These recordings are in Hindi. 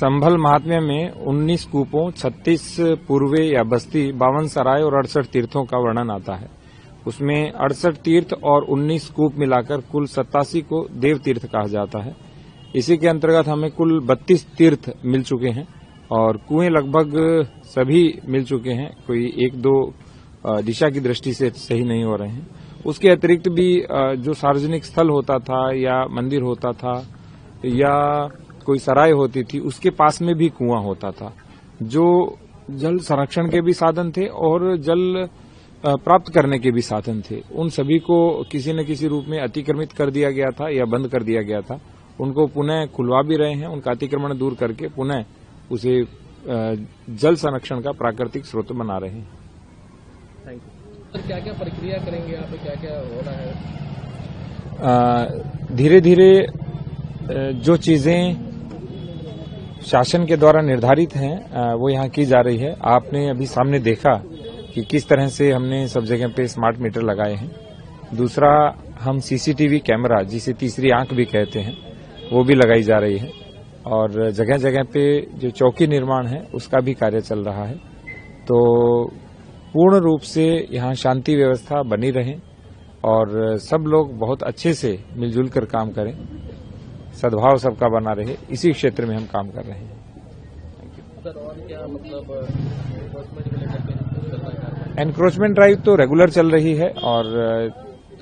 संभल महात्म्य में 19 कूपों, 36 पूर्वे या बस्ती, 52 सराय और 68 तीर्थों का वर्णन आता है। उसमें 68 तीर्थ और 19 कूप मिलाकर कुल 87 को देव तीर्थ कहा जाता है। इसी के अंतर्गत हमें कुल 32 तीर्थ मिल चुके हैं और कुएं लगभग सभी मिल चुके हैं। कोई एक दो दिशा की दृष्टि से सही नहीं हो रहे हैं। उसके अतिरिक्त भी जो सार्वजनिक स्थल होता था या मंदिर होता था या कोई सराय होती थी, उसके पास में भी कुआं होता था, जो जल संरक्षण के भी साधन थे और जल प्राप्त करने के भी साधन थे। उन सभी को किसी न किसी रूप में अतिक्रमित कर दिया गया था या बंद कर दिया गया था। उनको पुनः खुलवा भी रहे हैं, उनका अतिक्रमण दूर करके पुनः उसे जल संरक्षण का प्राकृतिक स्रोत बना रहे हैं। Thank you. सर, क्या क्या प्रक्रिया करेंगे आप, क्या क्या हो रहा है? धीरे धीरे जो चीजें शासन के द्वारा निर्धारित हैं वो यहाँ की जा रही है। आपने अभी सामने देखा कि किस तरह से हमने सब जगह पे स्मार्ट मीटर लगाए हैं। दूसरा, हम सीसीटीवी कैमरा, जिसे तीसरी आंख भी कहते हैं, वो भी लगाई जा रही है और जगह जगह पे जो चौकी निर्माण है उसका भी कार्य चल रहा है। तो पूर्ण रूप से यहाँ शांति व्यवस्था बनी रहे और सब लोग बहुत अच्छे से मिलजुल कर काम करें, सद्भाव सबका बना रहे, इसी क्षेत्र में हम काम कर रहे हैं। सर, और क्या मतलब एनक्रोचमेंट को लेकर के चल रहा है? एनक्रोचमेंट ड्राइव तो रेगुलर चल रही है और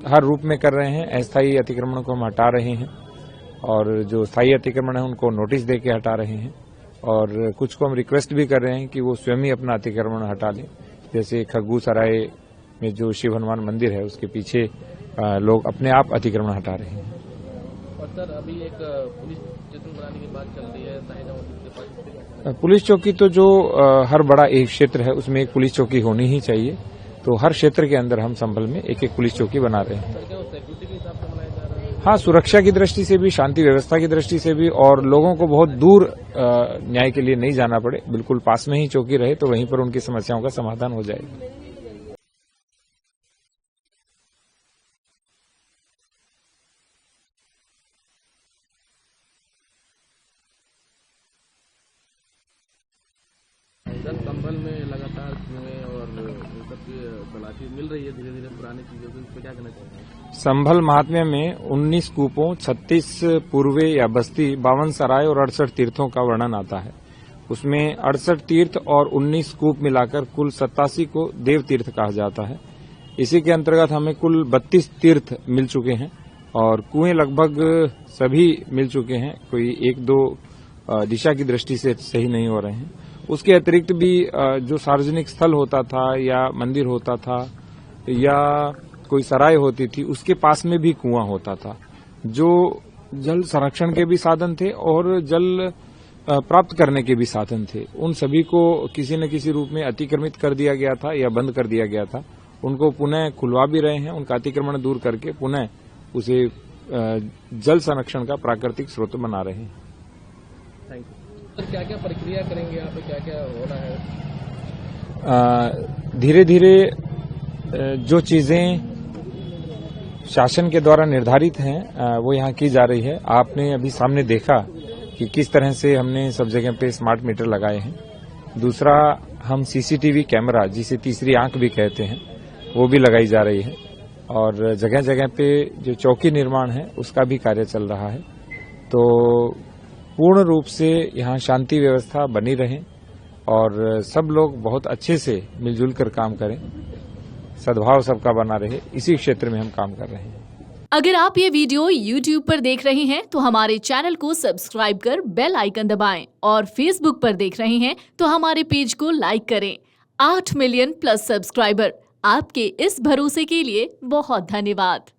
हर रूप में कर रहे हैं। अस्थायी अतिक्रमण को हम हटा रहे हैं और जो स्थायी अतिक्रमण है उनको नोटिस दे के हटा रहे हैं और कुछ को हम रिक्वेस्ट भी कर रहे हैं कि वो स्वयं ही अपना अतिक्रमण हटा लें। जैसे खग्गू सराय में जो शिव हनुमान मंदिर है उसके पीछे लोग अपने आप अतिक्रमण हटा रहे हैं। और सर, अभी एक पुलिस स्टेशन बनाने की बात चल रही है साहिदा मस्जिद के पास। पुलिस चौकी तो जो हर बड़ा एक क्षेत्र है उसमें एक पुलिस चौकी होनी ही चाहिए। तो हर क्षेत्र के अंदर हम संभल में एक एक पुलिस चौकी बना रहे हैं। सर, क्या वो सिक्योरिटी के हिसाब से बनाया जा रहा है? हाँ, सुरक्षा की दृष्टि से भी, शांति व्यवस्था की दृष्टि से भी, और लोगों को बहुत दूर न्याय के लिए नहीं जाना पड़े, बिल्कुल पास में ही चौकी रहे तो वहीं पर उनकी समस्याओं का समाधान हो जाएगा। सर, संभल में लगातार कुएं और सबकी तलाशी मिल रही है धीरे धीरे पुरानी चीजों की, इस पर क्या कहना चाहिए? संभल महात्म्य में 19 कूपों, 36 पूर्वे या बस्ती, 52 सराय और 68 तीर्थों का वर्णन आता है। उसमें 68 तीर्थ और 19 कूप मिलाकर कुल 87 को देव तीर्थ कहा जाता है। इसी के अंतर्गत हमें कुल 32 तीर्थ मिल चुके हैं और कुएं लगभग सभी मिल चुके हैं। कोई एक दो दिशा की दृष्टि से सही नहीं हो रहे हैं। उसके अतिरिक्त भी जो सार्वजनिक स्थल होता था या मंदिर होता था या कोई सराय होती थी, उसके पास में भी कुआं होता था, जो जल संरक्षण के भी साधन थे और जल प्राप्त करने के भी साधन थे। उन सभी को किसी न किसी रूप में अतिक्रमित कर दिया गया था या बंद कर दिया गया था। उनको पुनः खुलवा भी रहे हैं, उनका अतिक्रमण दूर करके पुनः उसे जल संरक्षण का प्राकृतिक स्रोत बना रहे हैं। Thank you. सर, क्या क्या प्रक्रिया करेंगे आप, क्या क्या हो रहा है? धीरे धीरे जो चीजें शासन के द्वारा निर्धारित हैं वो यहाँ की जा रही है। आपने अभी सामने देखा कि किस तरह से हमने सब जगह पे स्मार्ट मीटर लगाए हैं। दूसरा, हम सीसीटीवी कैमरा, जिसे तीसरी आंख भी कहते हैं, वो भी लगाई जा रही है और जगह जगह पे जो चौकी निर्माण है उसका भी कार्य चल रहा है। तो पूर्ण रूप से यहाँ शांति व्यवस्था बनी रहे और सब लोग बहुत अच्छे से मिलजुल कर काम करें, सद्भाव सबका बना रहे, इसी क्षेत्र में हम काम कर रहे हैं। अगर आप ये वीडियो YouTube पर देख रहे हैं तो हमारे चैनल को सब्सक्राइब कर बेल आइकन दबाएं और Facebook पर देख रहे हैं तो हमारे पेज को लाइक करें। 8 मिलियन प्लस सब्सक्राइबर, आपके इस भरोसे के लिए बहुत धन्यवाद।